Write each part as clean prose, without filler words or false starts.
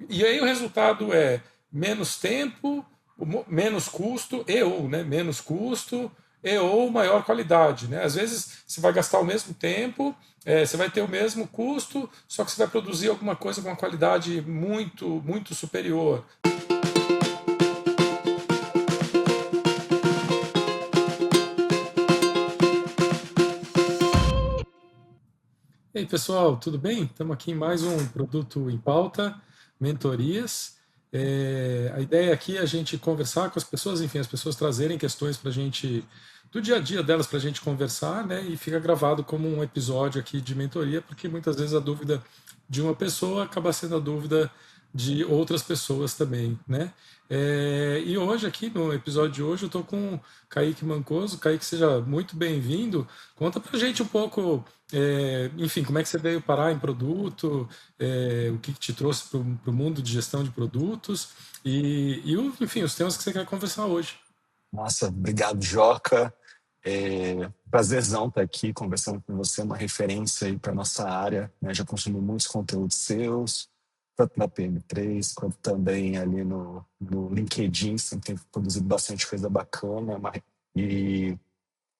E aí o resultado é menos tempo, menos custo e ou, né, menos custo e ou maior qualidade, né? Às vezes você vai gastar o mesmo tempo, você vai ter o mesmo custo, só que você vai produzir alguma coisa com uma qualidade muito superior. E aí, pessoal, tudo bem? Estamos aqui em mais um Produto em Pauta, Mentorias. A ideia aqui é a gente conversar com as pessoas, enfim, as pessoas trazerem questões para a gente, do dia a dia delas, para a gente conversar, né? E fica gravado como um episódio aqui de mentoria, porque muitas vezes a dúvida de uma pessoa acaba sendo a dúvida de outras pessoas também, né? E hoje, aqui no episódio de hoje, eu estou com o Kaique Mancoso. Kaique, seja muito bem-vindo. Conta pra gente um pouco, enfim, como é que você veio parar em produto, o que te trouxe para o mundo de gestão de produtos enfim, os temas que você quer conversar hoje. Nossa, obrigado, Joca. Prazerzão estar aqui conversando com você, uma referência aí para nossa área, né? Já consumi muitos conteúdos seus, tanto na PM3 quanto também ali no LinkedIn, sempre tem produzido bastante coisa bacana, e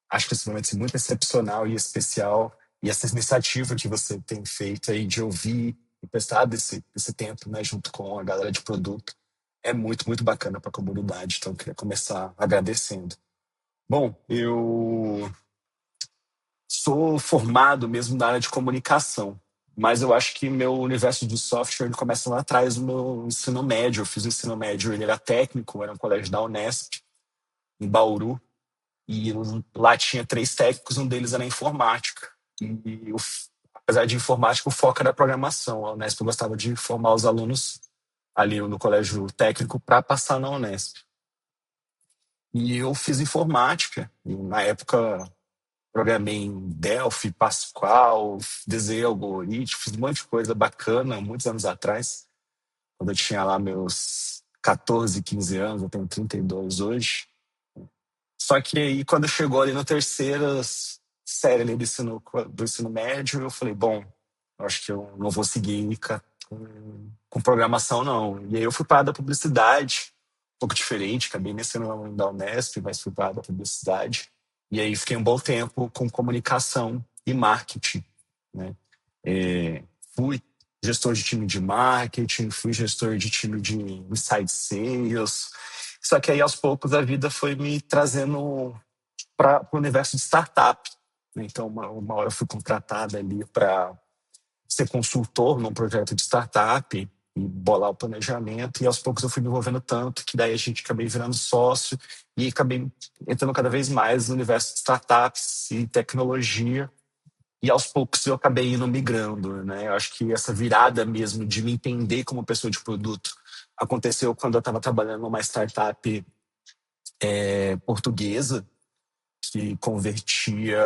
acho que esse momento é muito excepcional e especial, e essa iniciativa que você tem feito aí de ouvir e prestar esse tempo, né, junto com a galera de produto, é muito bacana para a comunidade. Então, eu queria começar agradecendo. Bom, eu sou formado mesmo na área de comunicação, mas eu acho que meu universo de software ele começa lá atrás do meu ensino médio. Eu fiz o ensino médio, ele era técnico, era um colégio da Unesp, em Bauru, e lá tinha três técnicos, um deles era informática. E, apesar de informática, o foco era programação. A Unesp gostava de formar os alunos ali no colégio técnico para passar na Unesp. E eu fiz informática, e na época programei em Delphi, Pascal, desenhei algoritmo, fiz um monte de coisa bacana, muitos anos atrás, quando eu tinha lá meus 14, 15 anos, eu tenho 32 hoje. Só que aí, quando chegou ali na terceira série ali do ensino médio, eu falei, bom, eu acho que eu não vou seguir com programação, não. E aí eu fui para a área da publicidade, um pouco diferente, acabei nem sendo aluno da Unesp, mas fui para a área da publicidade. E aí fiquei um bom tempo com comunicação e marketing, né? É, fui gestor de time de marketing, fui gestor de time de inside sales. Só que aí, aos poucos, a vida foi me trazendo para o universo de startup, né? Então, uma hora eu fui contratada ali para ser consultor num projeto de startup e bolar o planejamento. E aos poucos eu fui me envolvendo tanto que daí a gente acabei virando sócio e acabei entrando cada vez mais no universo de startups e tecnologia. E aos poucos eu acabei indo migrando, né? Eu acho que essa virada mesmo de me entender como pessoa de produto aconteceu quando eu estava trabalhando numa startup portuguesa que convertia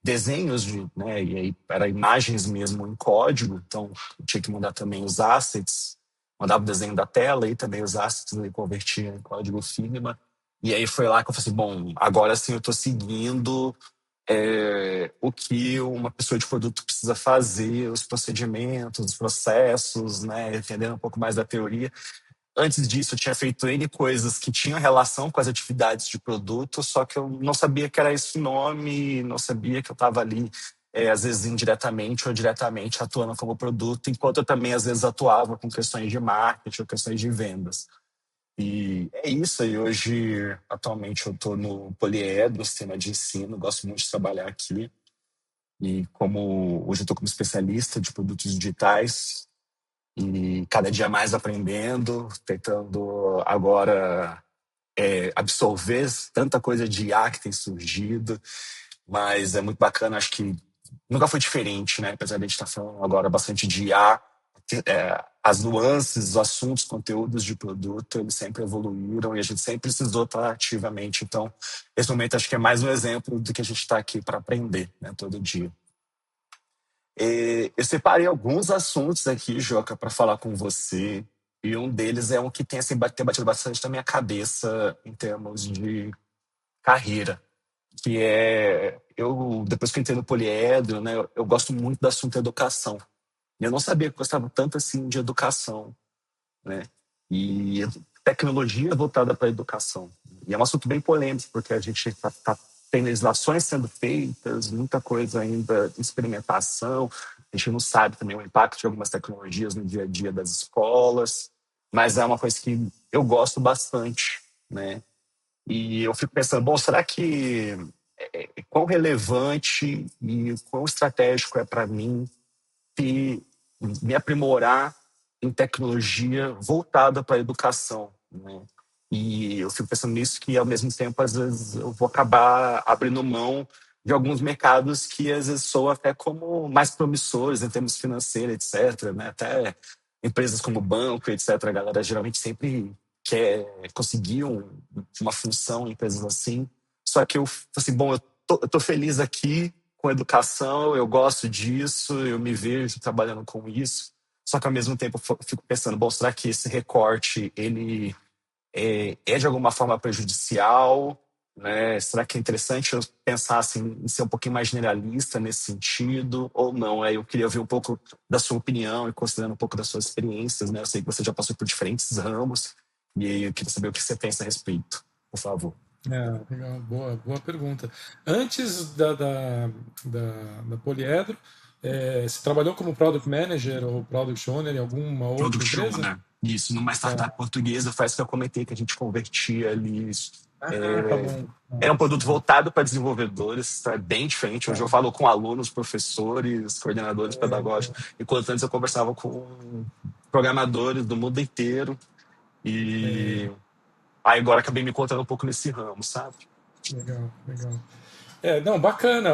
desenhos, né? E aí era imagens mesmo em código, então eu tinha que mandar também os assets, mandava o desenho da tela e também os assets ele convertia em código Figma. E aí foi lá que eu falei assim, bom, agora sim eu estou seguindo o que uma pessoa de produto precisa fazer, os procedimentos, os processos, né? Entendendo um pouco mais da teoria. Antes disso, eu tinha feito N coisas que tinham relação com as atividades de produto, só que eu não sabia que era esse o nome, não sabia que eu estava ali, às vezes indiretamente ou diretamente, atuando como produto, enquanto eu também, às vezes, atuava com questões de marketing ou questões de vendas. E é isso aí. Hoje, atualmente, eu estou no Polied, no sistema de ensino, gosto muito de trabalhar aqui. E como hoje eu estou como especialista de produtos digitais, e cada dia mais aprendendo, tentando agora absorver tanta coisa de IA que tem surgido, mas é muito bacana, acho que nunca foi diferente, né? Apesar de a gente estar falando agora bastante de IA, as nuances, os assuntos, conteúdos de produto, eles sempre evoluíram e a gente sempre precisou estar ativamente. Então, esse momento acho que é mais um exemplo do que a gente está aqui para aprender, né, todo dia. Eu separei alguns assuntos aqui, Joca, para falar com você. E um deles é um que tem, assim, tem batido bastante na minha cabeça em termos de carreira. Que é, depois que eu entrei no poliedro, né, eu gosto muito do assunto educação. E eu não sabia que gostava tanto assim de educação, né? E tecnologia voltada para a educação. E é um assunto bem polêmico, porque a gente tem legislações sendo feitas, muita coisa ainda em experimentação. A gente não sabe também o impacto de algumas tecnologias no dia a dia das escolas, mas é uma coisa que eu gosto bastante, né? E eu fico pensando, bom, será que quão relevante e quão estratégico é para mim se me aprimorar em tecnologia voltada para a educação, né? E eu fico pensando nisso que, ao mesmo tempo, às vezes eu vou acabar abrindo mão de alguns mercados que, às vezes, soam até como mais promissores em termos financeiros, etc., né? Até empresas como banco, etc., a galera geralmente sempre quer conseguir uma função em empresas assim. Só que eu, assim, bom, eu tô feliz aqui com educação, eu gosto disso, eu me vejo trabalhando com isso. Só que ao mesmo tempo eu fico pensando, bom, será que esse recorte ele é de alguma forma prejudicial, né? Será que é interessante eu pensar assim, em ser um pouquinho mais generalista nesse sentido ou não? Aí eu queria ouvir um pouco da sua opinião e considerando um pouco das suas experiências, né? Eu sei que você já passou por diferentes ramos e aí eu queria saber o que você pensa a respeito, por favor. Legal, boa pergunta. Antes da Poliedro, você trabalhou como Product Manager ou Product Owner em alguma outra Product empresa? Owner. Isso, numa Tá. startup portuguesa, faz o que eu comentei, que a gente convertia ali. Tá é, bom. Era um produto voltado para desenvolvedores, tá? É bem diferente. Hoje eu Tá. falo com alunos, professores, coordenadores Legal, pedagógicos, enquanto antes eu conversava com programadores do mundo inteiro. E aí agora acabei me encontrando um pouco nesse ramo, sabe? legal. Não, bacana.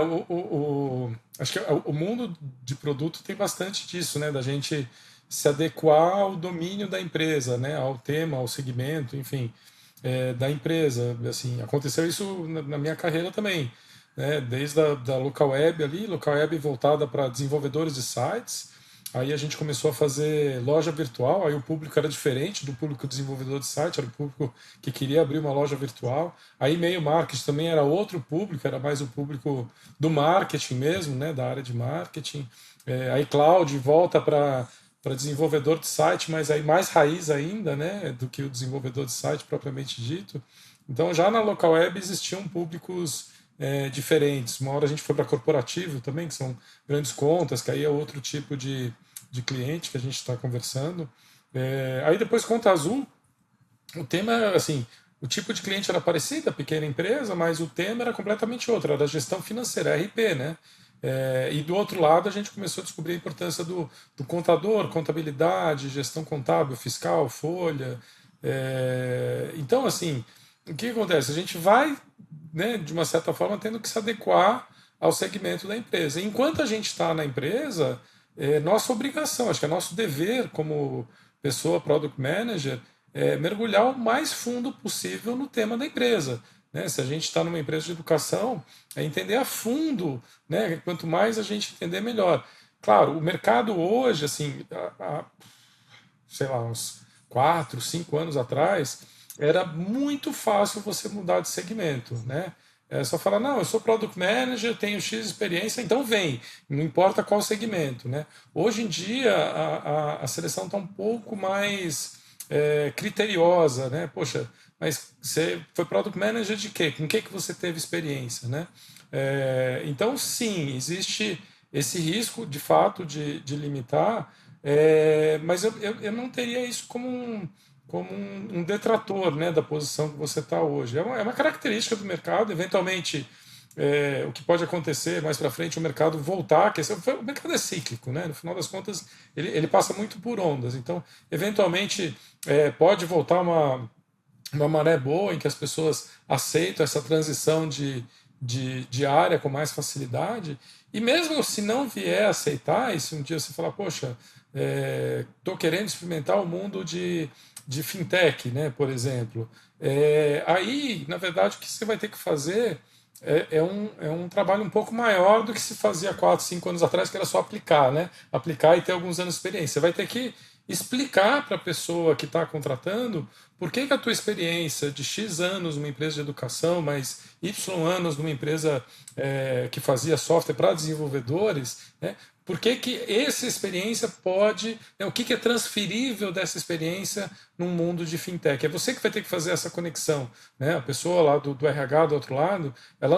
Acho que o mundo de produto tem bastante disso, né? Da gente se adequar ao domínio da empresa, né? Ao tema, ao segmento, enfim, da empresa. Assim, aconteceu isso na minha carreira também, né? Desde da local web ali, local web voltada para desenvolvedores de sites. Aí a gente começou a fazer loja virtual, aí o público era diferente do público desenvolvedor de site, era o público que queria abrir uma loja virtual. Aí e-mail marketing também era outro público, era mais o público do marketing mesmo, né, da área de marketing. Aí cloud volta para desenvolvedor de site, mas aí mais raiz ainda, né, do que o desenvolvedor de site propriamente dito. Então já na local web existiam públicos diferentes. Uma hora a gente foi para corporativo também, que são grandes contas, que aí é outro tipo de cliente que a gente está conversando. Aí depois conta azul, o tema, assim, o tipo de cliente era parecido, a pequena empresa, mas o tema era completamente outro, era gestão financeira, RP, né? E do outro lado a gente começou a descobrir a importância do contador, contabilidade, gestão contábil, fiscal, folha. Então, assim, o que acontece? A gente vai, né, de uma certa forma, tendo que se adequar ao segmento da empresa. Enquanto a gente está na empresa, é nossa obrigação, acho que é nosso dever como pessoa product manager mergulhar o mais fundo possível no tema da empresa. Né? Se a gente está numa empresa de educação, é entender a fundo, né? Quanto mais a gente entender, melhor. Claro, o mercado hoje, assim, sei lá, uns 4, 5 anos atrás, era muito fácil você mudar de segmento, né? É só falar, não, eu sou Product Manager, tenho X experiência, então vem, não importa qual segmento, né? Hoje em dia, a seleção está um pouco mais criteriosa, né? Poxa, mas você foi Product Manager de quê? Com que você teve experiência, né? Então, sim, existe esse risco, de fato, de limitar, mas eu não teria isso como um detrator, né, da posição que você está hoje. É uma característica do mercado, eventualmente. O que pode acontecer mais para frente, o mercado voltar, o mercado é cíclico, né? No final das contas, ele passa muito por ondas. Então, eventualmente, pode voltar uma maré boa em que as pessoas aceitam essa transição de área com mais facilidade. E mesmo se não vier a aceitar, e se um dia você falar, poxa, estou querendo experimentar o mundo de fintech, né, por exemplo, aí, na verdade, o que você vai ter que fazer é um trabalho um pouco maior do que se fazia 4, 5 anos atrás, que era só aplicar, né? Aplicar e ter alguns anos de experiência. Você vai ter que explicar para a pessoa que está contratando por que a tua experiência de X anos numa empresa de educação, mais Y anos numa empresa que fazia software para desenvolvedores, né? por que que essa experiência pode, né, o que que é transferível dessa experiência num mundo de fintech. É você que vai ter que fazer essa conexão, né? A pessoa lá do RH do outro lado, ela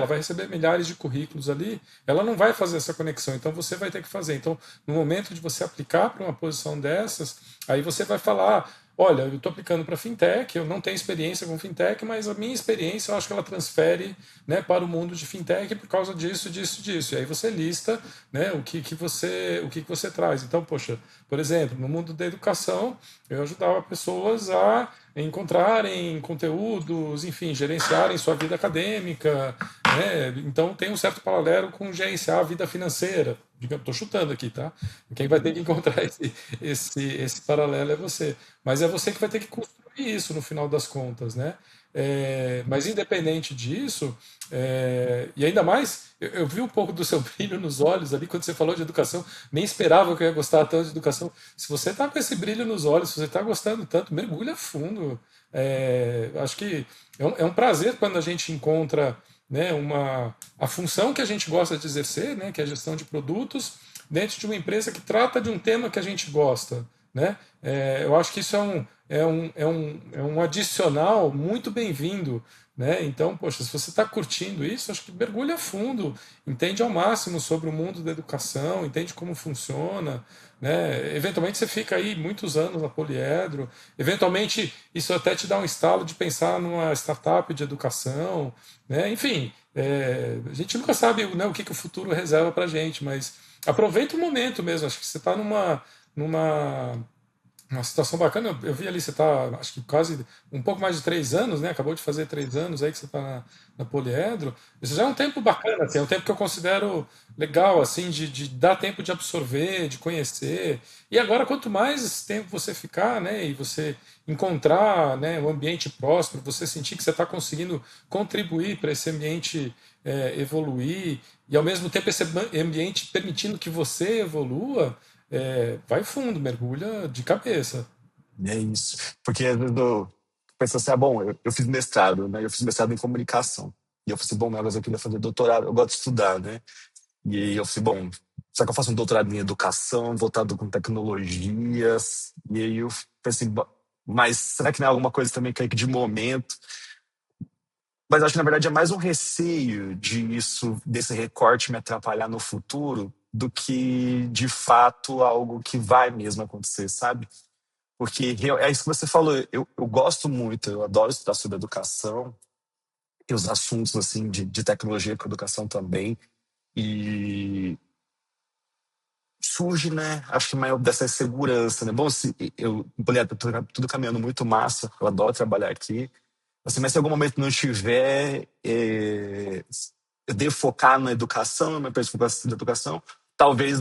vai receber milhares de currículos ali, ela não vai fazer essa conexão, então você vai ter que fazer. Então, no momento de você aplicar para uma posição dessas, aí você vai falar, olha, eu estou aplicando para fintech, eu não tenho experiência com fintech, mas a minha experiência eu acho que ela transfere, né, para o mundo de fintech por causa disso, disso, disso. E aí você lista, né, o que você traz. Então, poxa, por exemplo, no mundo da educação, eu ajudava pessoas a encontrarem conteúdos, enfim, gerenciarem sua vida acadêmica, né? Então tem um certo paralelo com gerenciar a vida financeira. Estou chutando aqui, tá? Quem vai ter que encontrar esse paralelo é você. Mas é você que vai ter que construir isso no final das contas, né? Mas independente disso, e ainda mais, eu vi um pouco do seu brilho nos olhos ali quando você falou de educação, nem esperava que eu ia gostar tanto de educação. Se você está com esse brilho nos olhos, se você está gostando tanto, mergulha fundo. Acho que é um prazer quando a gente encontra, né, a função que a gente gosta de exercer, né, que é a gestão de produtos, dentro de uma empresa que trata de um tema que a gente gosta. Né? Eu acho que isso é um adicional muito bem-vindo. Né? Então, poxa, se você está curtindo isso, acho que mergulha a fundo, entende ao máximo sobre o mundo da educação, entende como funciona. Né? Eventualmente você fica aí muitos anos na Poliedro, eventualmente isso até te dá um estalo de pensar numa startup de educação. Né? Enfim, a gente nunca sabe, né, o que, que o futuro reserva para a gente, mas aproveita o momento mesmo. Acho que você está numa uma situação bacana. Eu vi ali, você está, acho que quase um pouco mais de 3 anos, né? Acabou de fazer 3 anos aí que você está na Poliedro. Isso já é um tempo bacana, assim, é um tempo que eu considero legal, assim, de dar tempo de absorver, de conhecer. E agora, quanto mais tempo você ficar, né, e você encontrar, né, um ambiente próspero, você sentir que você está conseguindo contribuir para esse ambiente evoluir, e ao mesmo tempo esse ambiente permitindo que você evolua, vai fundo, mergulha de cabeça. É isso. Porque às vezes eu penso assim, ah, bom, eu fiz mestrado, né? Eu fiz mestrado em comunicação. E eu falei assim, bom, mas eu queria fazer doutorado, eu gosto de estudar, né? E aí eu falei, bom, será que eu faço um doutorado em educação, voltado com tecnologias? E aí eu pensei, mas será que não é alguma coisa também que é de momento? Mas acho que na verdade é mais um receio disso, desse recorte me atrapalhar no futuro, do que de fato algo que vai mesmo acontecer, sabe? Porque é isso que você falou, eu gosto muito, eu adoro estudar sobre educação e os assuntos assim de tecnologia com educação também. E surge, né? Acho que maior dessa insegurança, né? Bom, se eu, tudo caminhando muito massa, eu adoro trabalhar aqui. Assim, mas se em algum momento não estiver, eu devo focar na educação, na minha perspectiva da educação. Talvez,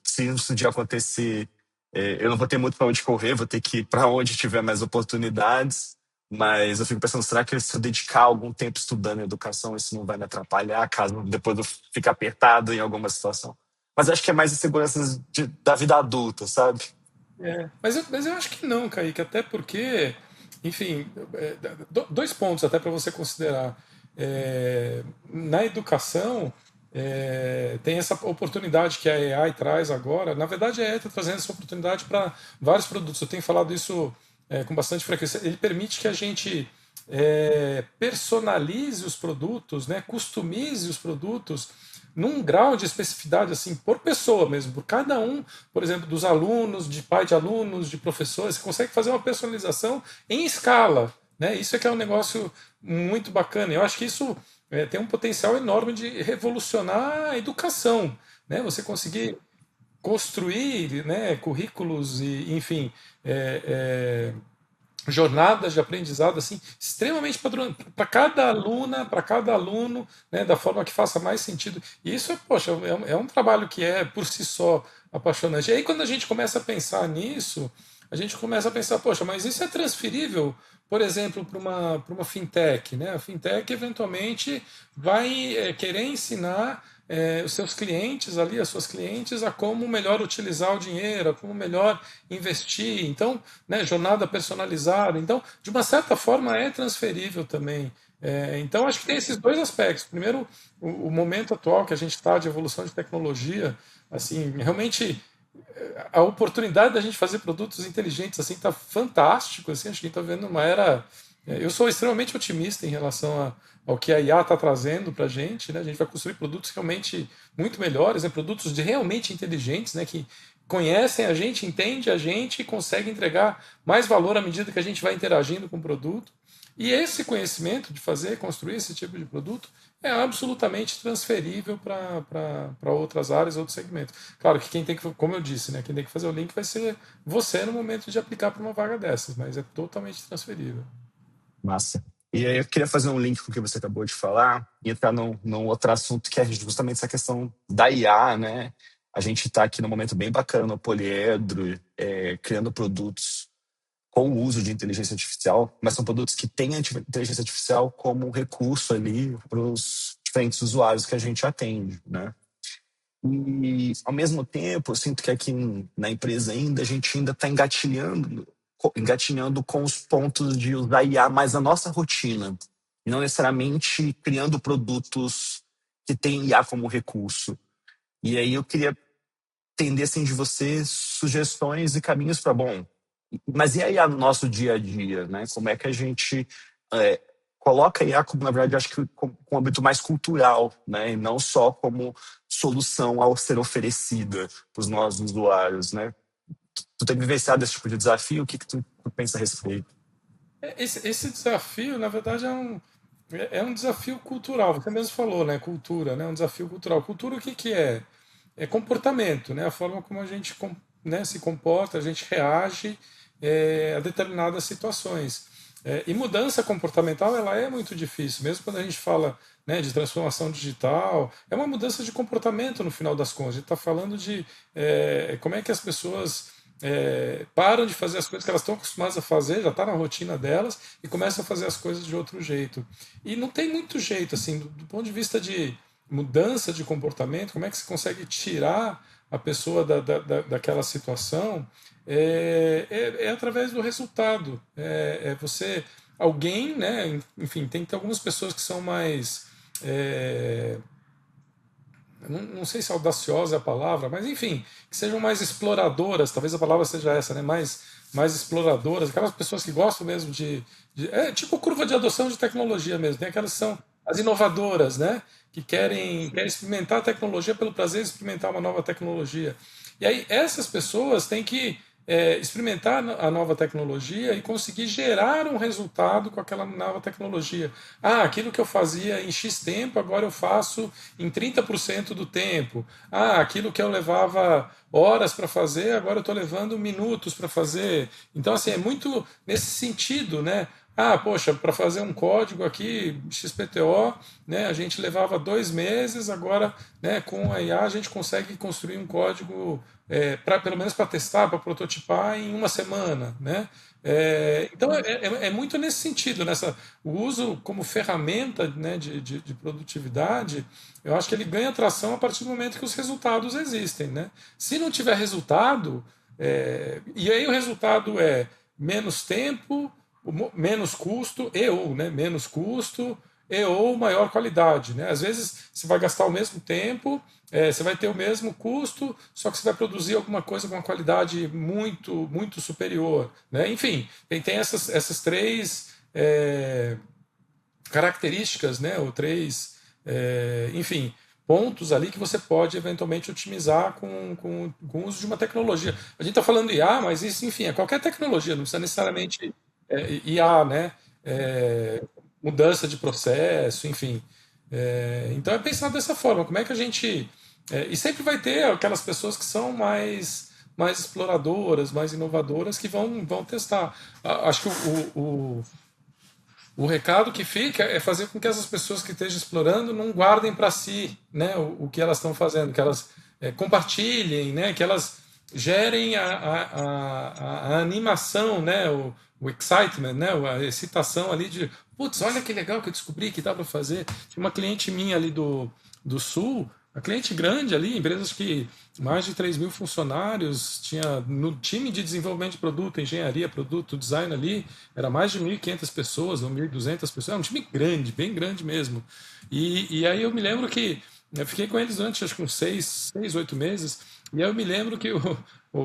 se isso um dia acontecer, eu não vou ter muito para onde correr, vou ter que ir para onde tiver mais oportunidades. Mas eu fico pensando, será que se eu dedicar algum tempo estudando educação, isso não vai me atrapalhar, caso depois eu fique apertado em alguma situação? Mas acho que é mais inseguranças da vida adulta, sabe? Mas eu acho que não, Kaique, até porque, enfim, dois pontos até para você considerar. Na educação, tem essa oportunidade que a AI traz agora. Na verdade, a AI está trazendo essa oportunidade para vários produtos. Eu tenho falado isso com bastante frequência. Ele permite que a gente personalize os produtos, né, customize os produtos num grau de especificidade assim por pessoa mesmo, por cada um, por exemplo, dos alunos, de pai de alunos, de professores, você consegue fazer uma personalização em escala, né? Isso é que é um negócio muito bacana. Eu acho que isso tem um potencial enorme de revolucionar a educação, né? Você conseguir construir, né, currículos e, enfim, jornadas de aprendizado assim extremamente padrão para cada aluna, para cada aluno, né, da forma que faça mais sentido. E isso poxa, é um trabalho que é por si só apaixonante. E aí quando a gente começa a pensar nisso, a gente começa a pensar, poxa, mas isso é transferível, por exemplo, para uma fintech, né? A fintech eventualmente vai querer ensinar os seus clientes ali, as suas clientes, a como melhor utilizar o dinheiro, a como melhor investir. Então, né, jornada personalizada. Então, de uma certa forma, é transferível também. Então, acho que tem esses dois aspectos. Primeiro, o momento atual que a gente está de evolução de tecnologia, Assim, realmente a oportunidade da gente fazer produtos inteligentes assim está fantástico, assim, acho que a gente está vendo uma era. Eu sou extremamente otimista em relação ao que a IA está trazendo para a gente, né? A gente vai construir produtos realmente muito melhores, né? Produtos realmente inteligentes, né? Que conhecem a gente, entendem a gente e conseguem entregar mais valor à medida que a gente vai interagindo com o produto. E esse conhecimento de fazer, construir esse tipo de produto é absolutamente transferível para outras áreas, outros segmentos. Claro que quem tem que, como eu disse, né, quem tem que fazer o link vai ser você no momento de aplicar para uma vaga dessas, mas é totalmente transferível. Massa. E aí eu queria fazer um link com o que você acabou de falar e entrar num outro assunto que é justamente essa questão da IA, né? A gente está aqui num momento bem bacana no Poliedro, criando produtos com o uso de inteligência artificial, mas são produtos que têm a inteligência artificial como recurso ali para os diferentes usuários que a gente atende, né? E, ao mesmo tempo, eu sinto que aqui na empresa ainda, a gente ainda está engatinhando com os pontos de usar IA mais na nossa rotina, e não necessariamente criando produtos que têm IA como recurso. E aí eu queria entender assim, de você sugestões e caminhos para, bom, mas e aí no nosso dia a dia, né? Como é que a gente é, coloca a IA como, na verdade, acho que com um âmbito mais cultural, né? E não só como solução ao ser oferecida para os nossos usuários, né? Tu tem vivenciado esse tipo de desafio? O que tu pensa a respeito? Esse desafio, na verdade, é um desafio cultural. Você mesmo falou, né? Cultura, né? Um desafio cultural. Cultura, o que que é? É comportamento, né? A forma como a gente, né, se comporta, a gente reage a determinadas situações. E mudança comportamental, ela é muito difícil, mesmo quando a gente fala, né, de transformação digital, é uma mudança de comportamento no final das contas. A gente está falando de como é que as pessoas param de fazer as coisas que elas estão acostumadas a fazer, já está na rotina delas, e começam a fazer as coisas de outro jeito. E não tem muito jeito, assim, do ponto de vista de mudança de comportamento, como é que você consegue tirar a pessoa daquela situação, através do resultado. Você, alguém, né, enfim, tem que ter algumas pessoas que são mais. Não sei se audaciosa é a palavra, mas enfim, que sejam mais exploradoras, talvez a palavra seja essa, né? Mais exploradoras, aquelas pessoas que gostam mesmo é tipo curva de adoção de tecnologia mesmo, tem aquelas que são as inovadoras, né? Que querem experimentar a tecnologia pelo prazer de experimentar uma nova tecnologia. E aí essas pessoas têm que experimentar a nova tecnologia e conseguir gerar um resultado com aquela nova tecnologia. Ah, aquilo que eu fazia em X tempo, agora eu faço em 30% do tempo. Ah, aquilo que eu levava horas para fazer, agora eu estou levando minutos para fazer. Então, assim, é muito nesse sentido, né? Ah, poxa, para fazer um código aqui, XPTO, né, a gente levava 2 meses, agora, né, com a IA a gente consegue construir um código, pelo menos para testar, para prototipar em uma semana. Né? Então, é muito nesse sentido, o uso como ferramenta, né, de produtividade, eu acho que ele ganha tração a partir do momento que os resultados existem. Né? Se não tiver resultado, e aí o resultado é menos tempo, menos custo menos custo e ou maior qualidade, né? Às vezes você vai gastar o mesmo tempo, você vai ter o mesmo custo, só que você vai produzir alguma coisa com uma qualidade muito superior, né? Enfim, tem essas três características, né? Ou três, enfim, pontos ali que você pode eventualmente otimizar com o uso de uma tecnologia. A gente está falando IA, mas isso, enfim, é qualquer tecnologia, não precisa necessariamente IA, né? É, mudança de processo, enfim. Então é pensar dessa forma, como é que a gente. E sempre vai ter aquelas pessoas que são mais exploradoras, mais inovadoras, que vão testar. Acho que o recado que fica é fazer com que essas pessoas que estejam explorando não guardem para si, né, o que elas estão fazendo, que elas compartilhem, né, que elas gerem a animação, né, o excitement, né, a excitação ali de, putz, olha que legal que eu descobri que dá para fazer. Tinha uma cliente minha ali do Sul, uma cliente grande ali, empresas que mais de 3 mil funcionários, tinha no time de desenvolvimento de produto, engenharia, produto, design ali, era mais de 1.500 pessoas, ou 1.200 pessoas, era um time grande, bem grande mesmo. E aí eu me lembro que Eu fiquei com eles durante acho que uns 8 meses, e aí eu me lembro que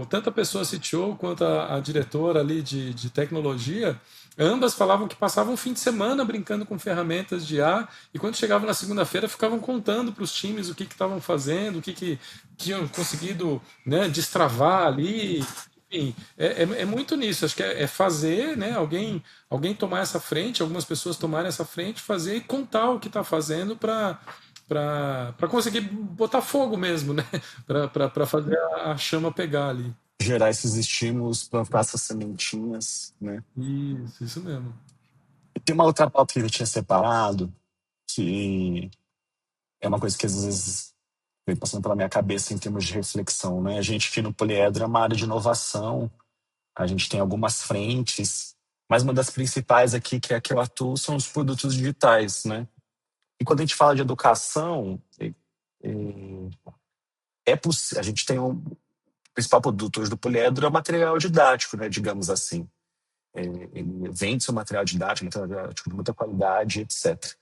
tanto a pessoa CTO quanto a diretora ali de tecnologia, ambas falavam que passavam um fim de semana brincando com ferramentas de IA, e quando chegavam na segunda-feira ficavam contando para os times o que estavam fazendo, que tinham conseguido, né, destravar ali. Enfim, é muito nisso, acho que é fazer, né, alguém tomar essa frente, algumas pessoas tomarem essa frente, fazer e contar o que está fazendo para conseguir botar fogo mesmo, né? Para fazer a chama pegar ali. Gerar esses estímulos, plantar essas sementinhas, né? Isso mesmo. E tem uma outra pauta que eu tinha separado, que é uma coisa que às vezes vem passando pela minha cabeça em termos de reflexão, né? A gente aqui no Poliedro é uma área de inovação, a gente tem algumas frentes, mas uma das principais aqui, que é a que eu atuo, são os produtos digitais, né? E quando a gente fala de educação, a gente tem o principal produto hoje do Poliedro é o material didático, né? Digamos assim. Ele vende seu material didático, material didático de muita qualidade, etc.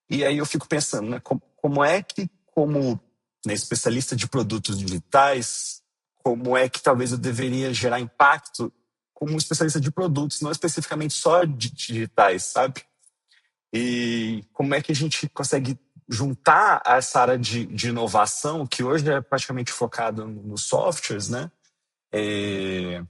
E aí eu fico pensando, né, como é que, como, né, especialista de produtos digitais, como é que talvez eu deveria gerar impacto como especialista de produtos, não especificamente só de digitais, sabe? E como é que a gente consegue juntar essa área de inovação, que hoje é praticamente focada nos softwares, né? É,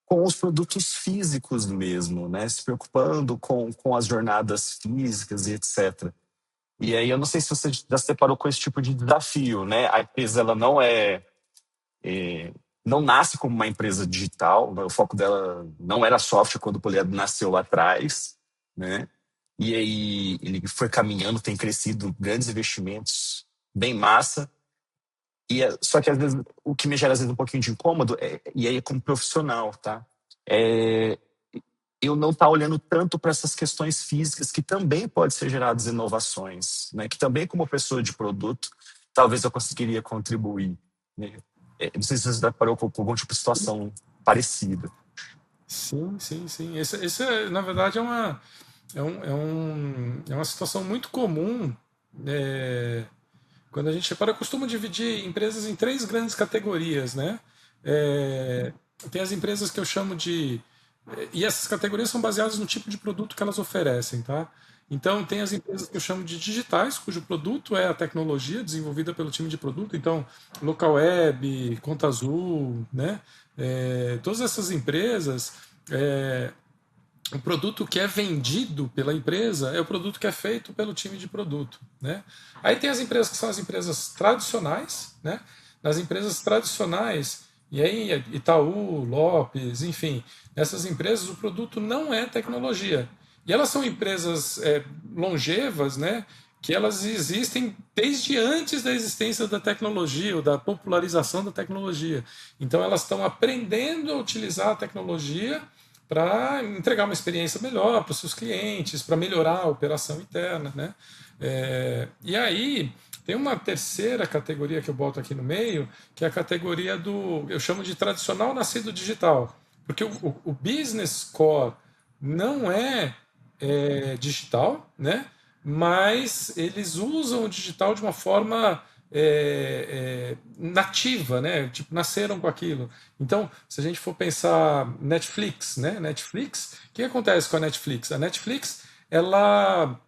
com os produtos físicos mesmo, né? Se preocupando com as jornadas físicas e etc. E aí eu não sei se você já se deparou com esse tipo de desafio, né? A empresa ela não nasce como uma empresa digital, né? O foco dela não era software quando o Poliedro nasceu lá atrás, né? E aí ele foi caminhando, tem crescido grandes investimentos, bem massa. Só que às vezes o que me gera às vezes um pouquinho de incômodo, e aí é como profissional, tá? É, eu não estar olhando tanto para essas questões físicas que também pode ser geradas inovações, né? Que também como pessoa de produto, talvez eu conseguiria contribuir, né? Não sei se você já parou com algum tipo de situação parecida. Sim, sim, sim. Na verdade, é uma situação muito comum. é, Quando a gente repara, eu costumo dividir empresas em três grandes categorias, né? É, Tem as empresas que eu chamo de. E essas categorias são baseadas no tipo de produto que elas oferecem, tá? Então, tem as empresas que eu chamo de digitais, cujo produto é a tecnologia desenvolvida pelo time de produto. Então, Local Web, Conta Azul, né? Todas essas empresas, é, o produto que é vendido pela empresa é o produto que é feito pelo time de produto, né? Aí tem as empresas que são as empresas tradicionais, né? Nas empresas tradicionais, e aí Itaú, Lopes, enfim, nessas empresas o produto não é tecnologia. E elas são empresas longevas, né? Que elas existem desde antes da existência da tecnologia ou da popularização da tecnologia. Então elas estão aprendendo a utilizar a tecnologia para entregar uma experiência melhor para os seus clientes, para melhorar a operação interna, né? E aí tem uma terceira categoria que eu boto aqui no meio, que é a categoria eu chamo de tradicional nascido digital, porque o business core não digital, né? Mas eles usam o digital de uma forma nativa, né? Tipo, nasceram com aquilo. Então, se a gente for pensar Netflix, né? Netflix, o que acontece com a Netflix? A Netflix, ela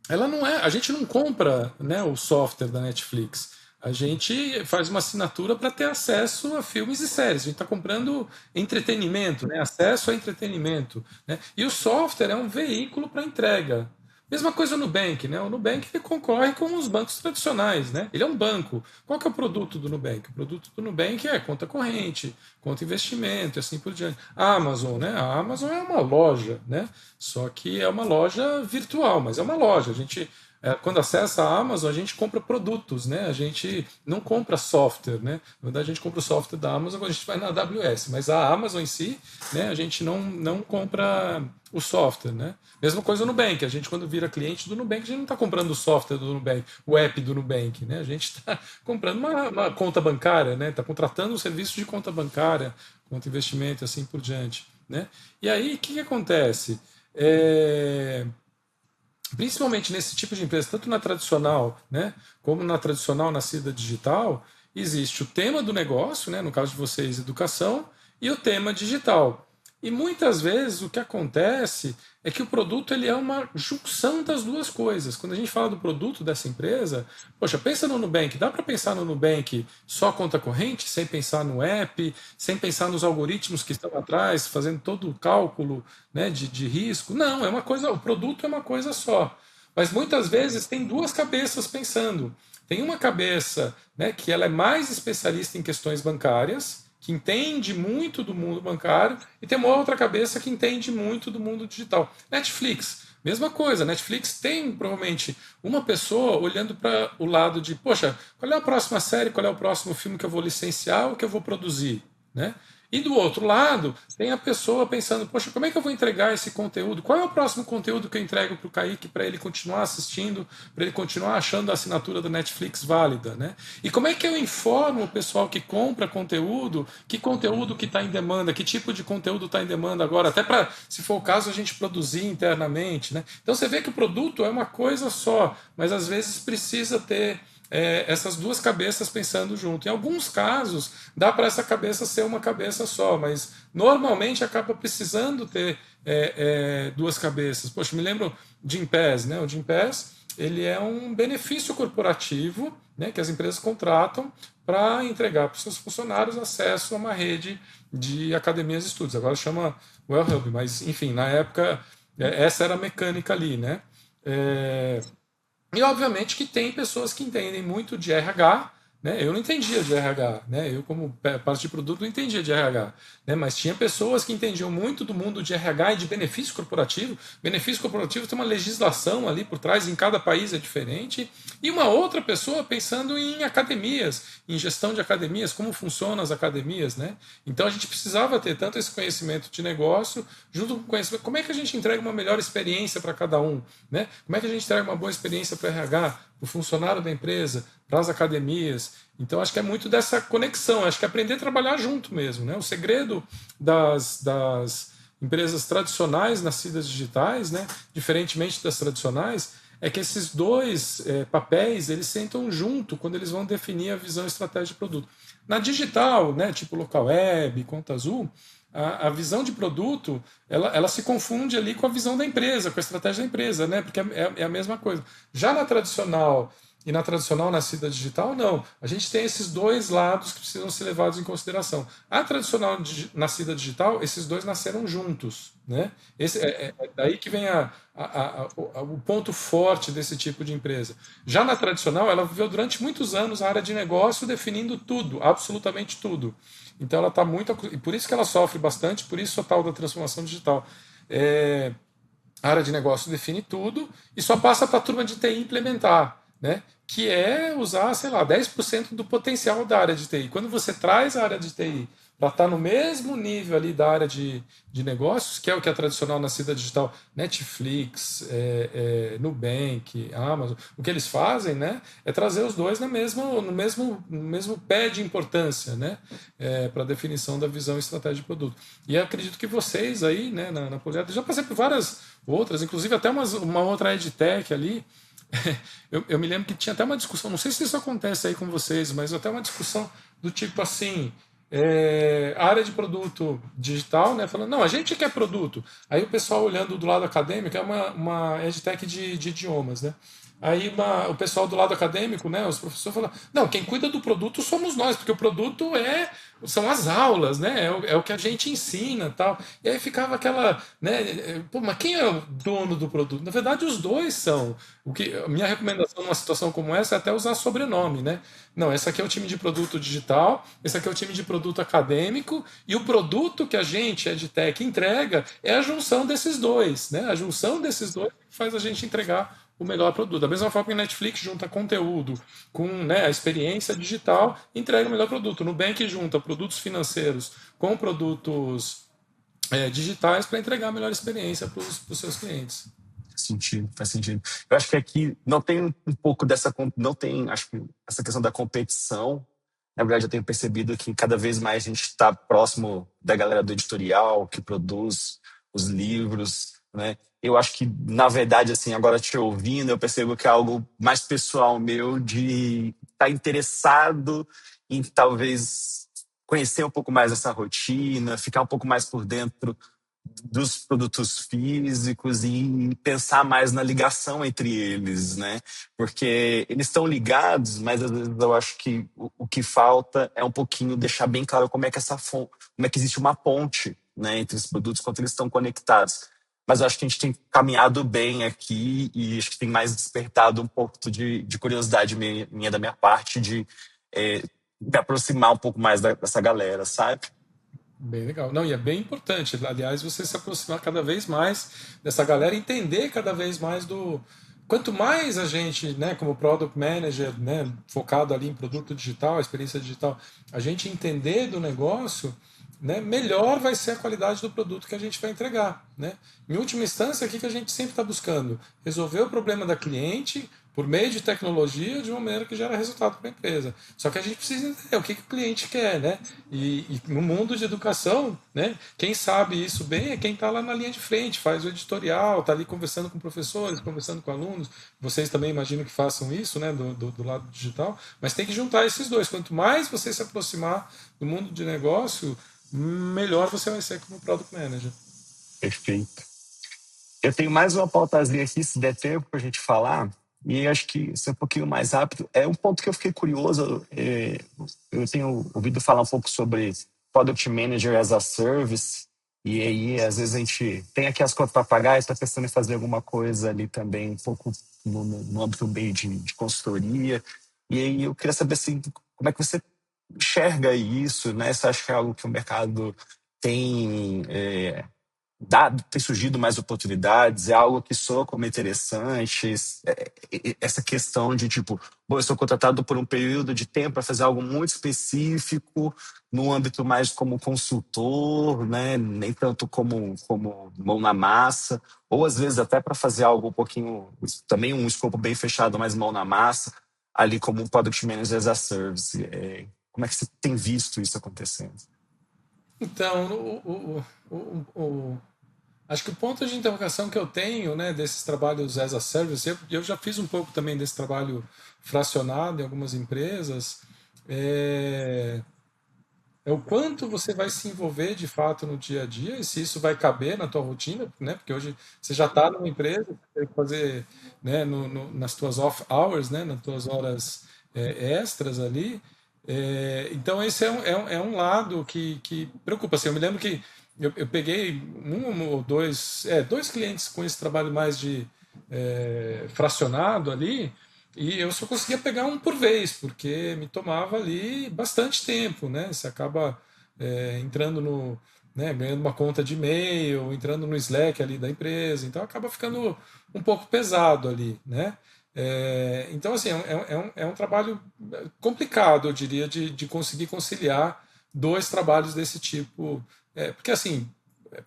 não é, a gente não compra, né, o software da Netflix. A gente faz uma assinatura para ter acesso a filmes e séries. A gente está comprando entretenimento, né? Acesso a entretenimento. Né? E o software é um veículo para entrega. Mesma coisa no Nubank, né? O Nubank ele concorre com os bancos tradicionais, né? Ele é um banco. Qual que é o produto do Nubank? O produto do Nubank é conta corrente, conta investimento, e assim por diante. A Amazon, né? A Amazon é uma loja, né? Só que é uma loja virtual, mas é uma loja. A gente quando acessa a Amazon, a gente compra produtos, né? A gente não compra software, né? Na verdade, a gente compra o software da Amazon quando a gente vai na AWS, mas a Amazon em si, né? A gente não compra o software, né? Mesma coisa no Nubank. A gente, quando vira cliente do Nubank, a gente não está comprando o software do Nubank, o app do Nubank, né? A gente está comprando uma conta bancária, né? Está contratando um serviço de conta bancária, conta investimento, assim por diante, né? E aí, o que acontece? principalmente nesse tipo de empresa, tanto na tradicional, né, como na tradicional nascida digital, existe o tema do negócio, né, no caso de vocês, educação, e o tema digital. E muitas vezes o que acontece é que o produto ele é uma junção das duas coisas. Quando a gente fala do produto dessa empresa, poxa, pensa no Nubank. Dá para pensar no Nubank só conta corrente, sem pensar no app, sem pensar nos algoritmos que estão atrás, fazendo todo o cálculo, né, de risco? Não, é uma coisa. O produto é uma coisa só. Mas muitas vezes tem duas cabeças pensando. Tem uma cabeça, né, que ela é mais especialista em questões bancárias, que entende muito do mundo bancário, e tem uma outra cabeça que entende muito do mundo digital. Netflix, mesma coisa. Netflix tem provavelmente uma pessoa olhando para o lado de, poxa, qual é a próxima série, qual é o próximo filme que eu vou licenciar ou que eu vou produzir, né? E do outro lado, tem a pessoa pensando, poxa, como é que eu vou entregar esse conteúdo? Qual é o próximo conteúdo que eu entrego para o Kaique para ele continuar assistindo, para ele continuar achando a assinatura da Netflix válida, né? E como é que eu informo o pessoal que compra conteúdo, que conteúdo que está em demanda, que tipo de conteúdo está em demanda agora, até para, se for o caso, a gente produzir internamente, né? Então você vê que o produto é uma coisa só, mas às vezes precisa ter essas duas cabeças pensando junto. Em alguns casos, dá para essa cabeça ser uma cabeça só, mas normalmente acaba precisando ter duas cabeças. Poxa, me lembro de Gympass, né? O Gympass ele é um benefício corporativo, né, que as empresas contratam para entregar para os seus funcionários acesso a uma rede de academias de estudos. Agora chama Well Hub, mas enfim, na época essa era a mecânica ali, né? É, e obviamente que tem pessoas que entendem muito de RH, né? Eu não entendia de RH, né? Eu como parte de produto não entendia de RH, né? Mas tinha pessoas que entendiam muito do mundo de RH e de benefício corporativo. Benefício corporativo tem uma legislação ali por trás, em cada país é diferente. E uma outra pessoa pensando em academias, em gestão de academias, como funcionam as academias, né? Então a gente precisava ter tanto esse conhecimento de negócio, junto com o conhecimento, como é que a gente entrega uma melhor experiência para cada um, né? Como é que a gente entrega uma boa experiência para o RH, para o funcionário da empresa, para as academias. Então acho que é muito dessa conexão, acho que é aprender a trabalhar junto mesmo, né? O segredo das empresas tradicionais nascidas digitais, né? Diferentemente das tradicionais, é que esses dois papéis eles sentam junto quando eles vão definir a visão e estratégia de produto. Na digital, né, tipo local web, conta azul, a visão de produto ela se confunde ali com a visão da empresa, com a estratégia da empresa, né, porque é a mesma coisa. Já na tradicional e na tradicional nascida digital, não. A gente tem esses dois lados que precisam ser levados em consideração. A tradicional nascida digital, esses dois nasceram juntos. Né? É daí que vem o ponto forte desse tipo de empresa. Já na tradicional, ela viveu durante muitos anos a área de negócio definindo tudo, absolutamente tudo. Então ela está muito. E por isso que ela sofre bastante, por isso a tal da transformação digital. A área de negócio define tudo e só passa para a turma de TI implementar, né? Que é usar, sei lá, 10% do potencial da área de TI. Quando você traz a área de TI para estar no mesmo nível ali da área de negócios, que é o que é tradicional na cidade digital, Netflix, Nubank, Amazon, o que eles fazem, né, é trazer os dois no mesmo pé de importância, né, para a definição da visão e estratégia de produto. E eu acredito que vocês aí, né, na Poliatra, já passei por várias outras, inclusive até uma outra EdTech ali. Eu me lembro que tinha até uma discussão, não sei se isso acontece aí com vocês, mas até uma discussão do tipo assim, área de produto digital, né, falando, não, a gente quer produto. Aí o pessoal olhando do lado acadêmico, é uma EdTech de idiomas, né? Aí o pessoal do lado acadêmico, né, os professores falam, não, quem cuida do produto somos nós, porque o produto são as aulas, né, é o que a gente ensina, tal. E aí ficava aquela, né, pô, mas quem é o dono do produto? Na verdade, os dois são. A minha recomendação numa situação como essa é até usar sobrenome, né? Não, esse aqui é o time de produto digital, esse aqui é o time de produto acadêmico, e o produto que a gente, EdTech, entrega é a junção desses dois, né? A junção desses dois faz a gente entregar o melhor produto. Da mesma forma que a Netflix junta conteúdo com, né, a experiência digital, entrega o melhor produto. O Nubank junta produtos financeiros com produtos digitais para entregar a melhor experiência para os seus clientes. Faz sentido, faz sentido. Eu acho que aqui não tem um pouco dessa, não tem, acho que essa questão da competição. Na verdade, eu tenho percebido que cada vez mais a gente está próximo da galera do editorial, que produz os livros, né? eu acho que, na verdade, assim, agora te ouvindo, eu percebo que é algo mais pessoal meu de estar interessado em talvez conhecer um pouco mais essa rotina, ficar um pouco mais por dentro dos produtos físicos e pensar mais na ligação entre eles, né? Porque eles estão ligados, mas às vezes eu acho que o que falta é um pouquinho deixar bem claro como é que como é que existe uma ponte, né, entre os produtos quando eles estão conectados. Mas eu acho que a gente tem caminhado bem aqui e acho que tem mais despertado um pouco de curiosidade da minha parte de me aproximar um pouco mais dessa galera, sabe? Bem legal. Não, e é bem importante, aliás, você se aproximar cada vez mais dessa galera, entender cada vez mais do. Quanto mais a gente, né, como product manager, né, focado ali em produto digital, experiência digital, a gente entender do negócio, né, melhor vai ser a qualidade do produto que a gente vai entregar, né? Em última instância, o que a gente sempre está buscando? Resolver o problema da cliente por meio de tecnologia de uma maneira que gera resultado para a empresa. Só que a gente precisa entender o que o cliente quer, né? E no mundo de educação, né, quem sabe isso bem é quem está lá na linha de frente, faz o editorial, está ali conversando com professores, conversando com alunos. Vocês também imagino que façam isso, né, do lado digital, mas tem que juntar esses dois. Quanto mais você se aproximar do mundo de negócio, melhor você vai ser como product manager. Perfeito. Eu tenho mais uma pautazinha aqui, se der tempo para a gente falar, e acho que ser um pouquinho mais rápido. É um ponto que eu fiquei curioso. Eu tenho ouvido falar um pouco sobre Product Manager as a Service, e aí às vezes a gente tem aqui as contas para pagar e está pensando em fazer alguma coisa ali também, um pouco no âmbito meio de consultoria. E aí eu queria saber assim, como é que você enxerga isso, né? Você acha que é algo que o mercado tem tem surgido mais oportunidades, é algo que soa como interessante, essa questão de tipo, bom, eu sou contratado por um período de tempo para fazer algo muito específico, no âmbito mais como consultor, né? Nem tanto como mão na massa, ou às vezes até para fazer algo um pouquinho, também um escopo bem fechado, mais mão na massa, ali como um Product Manager as a Service. Como é que você tem visto isso acontecendo? Então, acho que o ponto de interrogação que eu tenho, né, desses trabalhos as a service, eu já fiz um pouco também desse trabalho fracionado em algumas empresas, é, é o quanto você vai se envolver de fato no dia a dia e se isso vai caber na tua rotina, né? Porque hoje você já está numa empresa, você tem que fazer, né, nas tuas off hours, né, nas tuas horas extras ali. Então esse é um lado que preocupa. Assim, eu me lembro que eu peguei um ou dois clientes com esse trabalho mais de fracionado ali, e eu só conseguia pegar um por vez, porque me tomava ali bastante tempo, né? Você acaba entrando no, né, ganhando uma conta de e-mail, entrando no Slack ali da empresa, então acaba ficando um pouco pesado ali, né? Então, assim, é um trabalho complicado, eu diria, de conseguir conciliar dois trabalhos desse tipo. Porque, assim,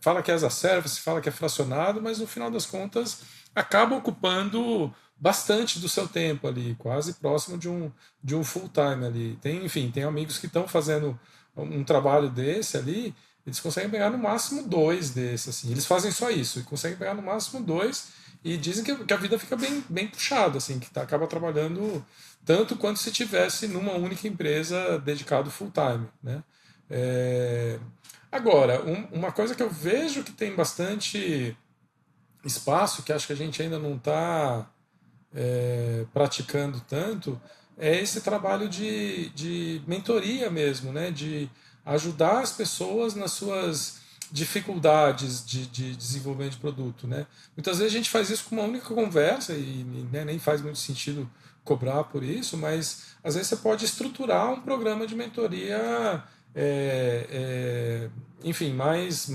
fala que é as a service, fala que é fracionado, mas no final das contas acaba ocupando bastante do seu tempo ali, quase próximo de um full time ali. Enfim, tem amigos que estão fazendo um trabalho desse ali, eles conseguem pegar no máximo dois desses, assim. Eles fazem só isso, e conseguem pegar no máximo dois, e dizem que a vida fica bem, bem puxada, assim, que acaba trabalhando tanto quanto se tivesse numa única empresa dedicado full time, né? É, Agora, uma coisa que eu vejo que tem bastante espaço, que acho que a gente ainda não está praticando tanto, é esse trabalho de mentoria mesmo, né? De ajudar as pessoas nas suas dificuldades de desenvolvimento de produto, né? Muitas vezes a gente faz isso com uma única conversa e né, nem faz muito sentido cobrar por isso, mas às vezes você pode estruturar um programa de mentoria, enfim, mais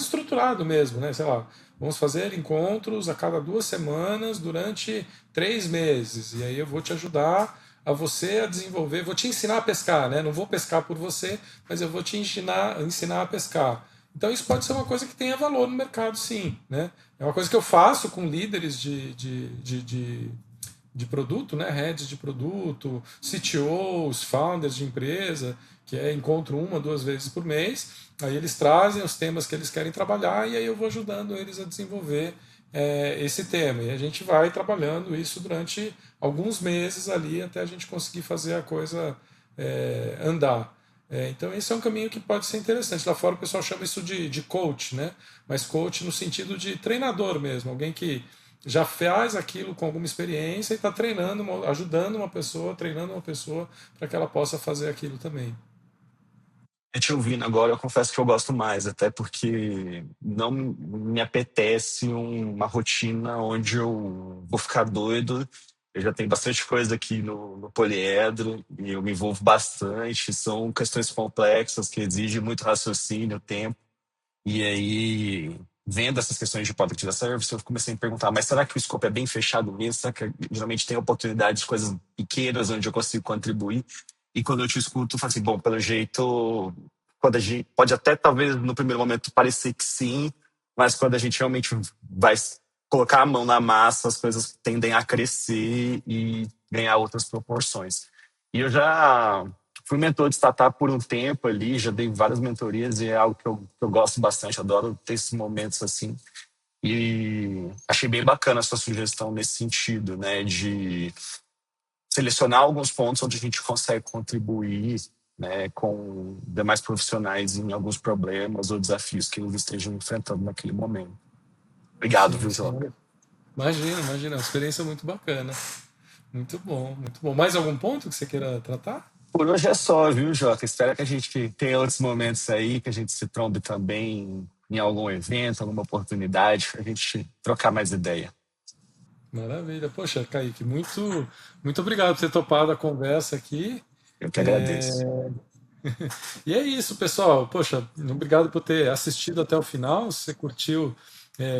estruturado mesmo, né? Sei lá, vamos fazer encontros a cada 2 semanas durante 3 meses. E aí eu vou te ajudar a você a desenvolver, vou te ensinar a pescar, né? Não vou pescar por você, mas eu vou te ensinar a pescar. Então isso pode ser uma coisa que tenha valor no mercado, sim, né? É uma coisa que eu faço com líderes de produto, né? Heads de produto, CTOs, founders de empresa, que é encontro uma, duas vezes por mês. Aí eles trazem os temas que eles querem trabalhar e aí eu vou ajudando eles a desenvolver esse tema. E a gente vai trabalhando isso durante alguns meses ali até a gente conseguir fazer a coisa andar. Então esse é um caminho que pode ser interessante. Lá fora o pessoal chama isso de coach, né? Mas coach no sentido de treinador mesmo, alguém que já faz aquilo com alguma experiência e está treinando, ajudando uma pessoa, treinando uma pessoa para que ela possa fazer aquilo também. Te ouvindo agora, eu confesso que eu gosto mais, até porque não me apetece uma rotina onde eu vou ficar doido. Eu já tenho bastante coisa aqui no poliedro e eu me envolvo bastante. São questões complexas que exigem muito raciocínio, tempo. E aí, vendo essas questões de Product as a Service, eu comecei a me perguntar, mas será que o escopo é bem fechado mesmo? Será que geralmente tem oportunidades de coisas pequenas onde eu consigo contribuir? E quando eu te escuto, eu falo assim, bom, pelo jeito, quando a gente pode até talvez no primeiro momento parecer que sim, mas quando a gente realmente vai colocar a mão na massa, as coisas tendem a crescer e ganhar outras proporções. E eu já fui mentor de startup por um tempo ali, já dei várias mentorias e é algo que eu gosto bastante, adoro ter esses momentos assim. E achei bem bacana a sua sugestão nesse sentido, né, de selecionar alguns pontos onde a gente consegue contribuir, né, com demais profissionais em alguns problemas ou desafios que eles estejam enfrentando naquele momento. Obrigado, Sim, viu, sim. Joca? Imagina, imagina, uma experiência muito bacana. Muito bom, muito bom. Mais algum ponto que você queira tratar? Por hoje é só, viu, Jota? Espero que a gente tenha outros momentos aí, que a gente se trombe também em algum evento, alguma oportunidade, para a gente trocar mais ideia. Maravilha. Poxa, Kaique, muito obrigado por ter topado a conversa aqui. Eu que agradeço. É, E é isso, pessoal. Poxa, obrigado por ter assistido até o final. Se você curtiu,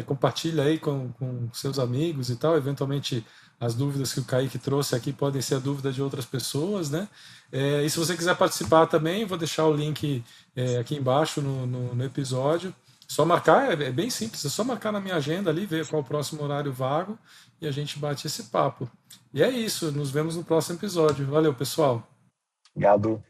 compartilha aí com seus amigos e tal. Eventualmente, as dúvidas que o Kaique trouxe aqui podem ser a dúvida de outras pessoas, né? E se você quiser participar também, vou deixar o link aqui embaixo no episódio. Só marcar, é bem simples, é só marcar na minha agenda ali, ver qual é o próximo horário vago e a gente bate esse papo. E é isso, nos vemos no próximo episódio. Valeu, pessoal. Obrigado.